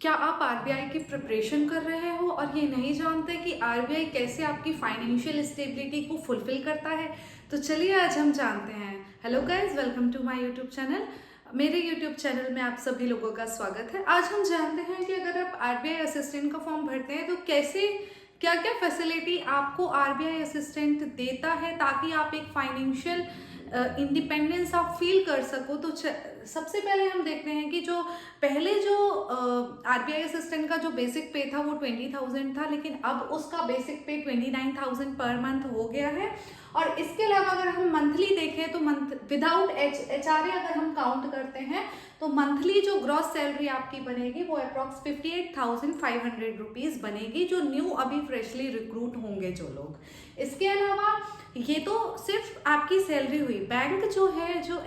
क्या आप आरबीआई की प्रिपरेशन कर रहे हो और ये नहीं जानते कि आरबीआई कैसे आपकी फाइनेंशियल स्टेबिलिटी को फुलफिल करता है? तो चलिए आज हम जानते हैं। Hello guys, welcome to my YouTube channel. मेरे यूट्यूब चैनल में आप सभी लोगों का स्वागत है। आज हम जानते हैं कि अगर आप आरबीआई असिस्टेंट का फॉर्म भरते हैं तो कैसे क्या क्या फैसिलिटी आपको आरबीआई असिस्टेंट देता है ताकि आप एक फाइनेंशियल इंडिपेंडेंस आप फील कर सको। तो सबसे पहले हम देखते हैं कि जो पहले जो आरबीआई असिस्टेंट का जो बेसिक पे था वो 20,000 था, लेकिन अब उसका बेसिक पे 29,000 पर मंथ हो गया है। और इसके अलावा अगर हम मंथली देखें तो मंथ विदाउट एचआरए अगर हम काउंट करते हैं तो मंथली जो ग्रॉस सैलरी आपकी बनेगी वो अप्रॉक्स 58,500 रुपीज़ बनेगी, जो न्यू अभी फ्रेशली रिक्रूट होंगे जो लोग। इसके अलावा ये तो सिर्फ आपकी सैलरी हुई। बैंक जो है, जो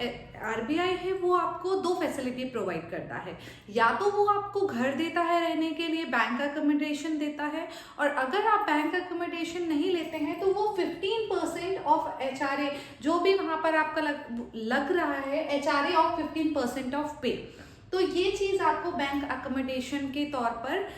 आरबीआई है, वो आपको दो फैसिलिटी प्रोवाइड करता है। या तो वो आपको घर देता है रहने के लिए, बैंक अकोमोडेशन देता है, और अगर आप बैंक अकोमोडेशन नहीं लेते हैं तो वो 15% ऑफ एचआरए जो भी वहां पर आपका लग रहा है, एचआरए ऑफ 15% ऑफ पे, तो ये चीज आपको बैंक अकोमोडेशन के तौर पर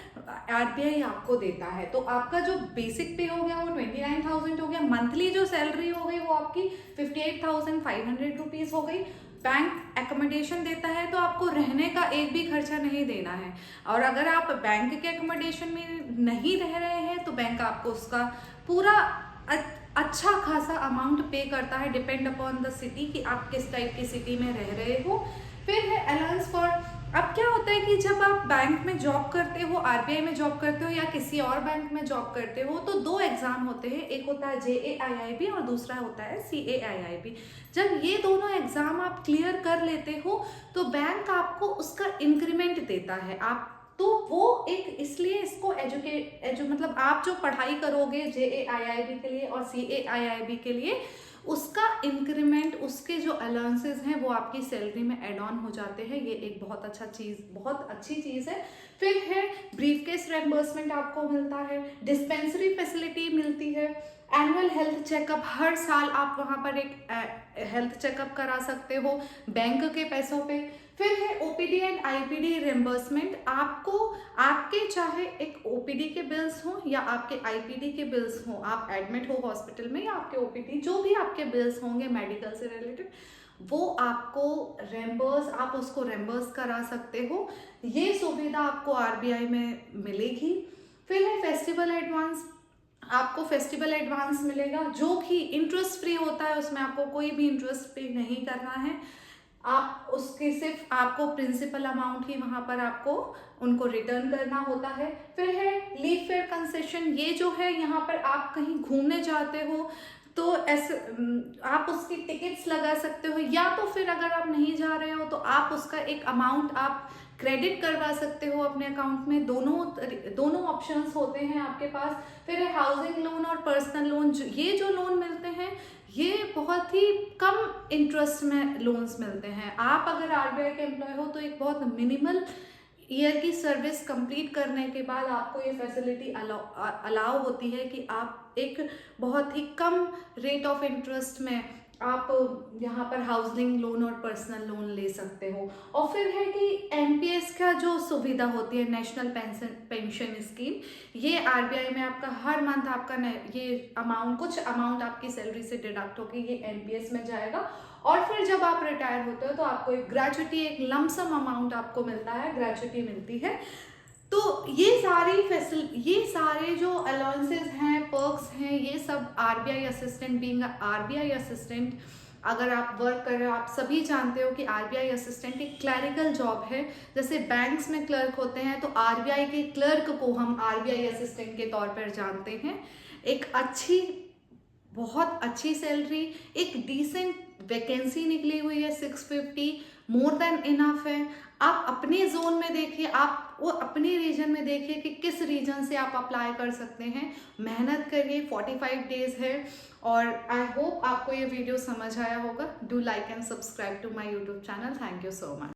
आरबीआई आपको देता है। तो आपका जो बेसिक पे हो गया वो 29,000 हो गया, मंथली जो सैलरी हो गई वो आपकी 58,500 रुपीज हो गई। बैंक एकोमोडेशन देता है तो आपको रहने का एक भी खर्चा नहीं देना है, और अगर आप बैंक के एकोमोडेशन में नहीं रह रहे हैं तो बैंक आपको उसका पूरा अच्छा खासा अमाउंट पे करता है, डिपेंड अपॉन द सिटी कि आप किस टाइप की सिटी में रह रहे हो। फिर है अलाउंस फॉर। अब क्या होता है कि जब आप बैंक में जॉब करते हो, आरबीआई में जॉब करते हो या किसी और बैंक में जॉब करते हो, तो दो एग्जाम होते हैं, एक होता है जेएआईआईबी और दूसरा होता है सीएआईआईबी। जब ये दोनों एग्जाम आप क्लियर कर लेते हो तो बैंक आपको उसका इंक्रीमेंट देता है। आप तो वो एक इसलिए इसको मतलब आप जो पढ़ाई करोगे जेएआईआईबी के लिए और सीएआईआईबी के लिए, उसका इंक्रीमेंट, उसके जो अलाउंसेस हैं वो आपकी सैलरी में एड ऑन हो जाते हैं। ये एक बहुत अच्छी चीज है। फिर है ब्रीफकेस रिम्बर्समेंट आपको मिलता है, डिस्पेंसरी फैसिलिटी मिलती है, एनुअल हेल्थ चेकअप, हर साल आप वहां पर एक हेल्थ चेकअप करा सकते हो बैंक के पैसों पे। फिर है ओपीडी एंड आईपीडी रिम्बर्समेंट। आपको आपके चाहे एक ओपीडी के बिल्स हो या आपके आईपीडी के बिल्स हो, आप एडमिट हो हॉस्पिटल में, या आपके ओपीडी जो भी आपके बिल्स होंगे मेडिकल से रिलेटेड, वो आपको आप उसको रेम्बर्स करा सकते हो। ये सुविधा आपको आरबीआई में मिलेगी। फिर है फेस्टिवल एडवांस। आपको फेस्टिवल एडवांस मिलेगा जो कि इंटरेस्ट फ्री होता है, उसमें आपको कोई भी इंटरेस्ट पे नहीं करना है। आप उसके सिर्फ आपको प्रिंसिपल अमाउंट ही वहां पर आपको उनको रिटर्न करना होता है। फिर है लीव फेयर कंसेशन। ये जो है, यहाँ पर आप कहीं घूमने जाते हो तो ऐसे आप उसकी टिकट्स लगा सकते हो, या तो फिर अगर आप नहीं जा रहे हो तो आप उसका एक अमाउंट आप क्रेडिट करवा सकते हो अपने अकाउंट में। दोनों ऑप्शंस होते हैं आपके पास। फिर है हाउसिंग लोन और पर्सनल लोन। ये जो लोन मिलते हैं ये बहुत ही कम इंटरेस्ट में लोन्स मिलते हैं। आप अगर आरबीआई के एम्प्लॉय हो तो एक बहुत मिनिमल ईयर की सर्विस कंप्लीट करने के बाद आपको ये फैसिलिटी अलाउ होती है कि आप एक बहुत ही कम रेट ऑफ इंटरेस्ट में आप यहाँ पर हाउसिंग लोन और पर्सनल लोन ले सकते हो। और फिर है कि एनपीएस का जो सुविधा होती है, नेशनल पेंशन स्कीम, ये आरबीआई में आपका हर मंथ आपका ये कुछ अमाउंट आपकी सैलरी से डिडक्ट होकर ये एनपीएस में जाएगा। और फिर जब आप रिटायर होते हो तो आपको एक ग्रेच्युटी, एक लमसम अमाउंट आपको मिलता है, ग्रेच्युटी मिलती है। तो ये सारे जो अलाउंसेस हैं, पर्क्स हैं, ये सब RBI assistant being RBI assistant, अगर आप वर्क कर रहे हो, आप सभी जानते हो कि आरबीआई असिस्टेंट एक क्लरिकल जॉब है। जैसे बैंक्स में क्लर्क होते हैं तो आरबीआई के क्लर्क को हम आरबीआई असिस्टेंट के तौर पर जानते हैं। बहुत अच्छी सैलरी, एक डिसेंट वैकेंसी निकली हुई है, 650 मोर देन इनफ है। आप अपने जोन में देखिए, आप वो अपने रीजन में देखिए कि किस रीजन से आप अप्लाई कर सकते हैं। मेहनत करिए, 45 डेज है। और आई होप आपको ये वीडियो समझ आया होगा। Do like and subscribe to my YouTube channel. Thank you so much.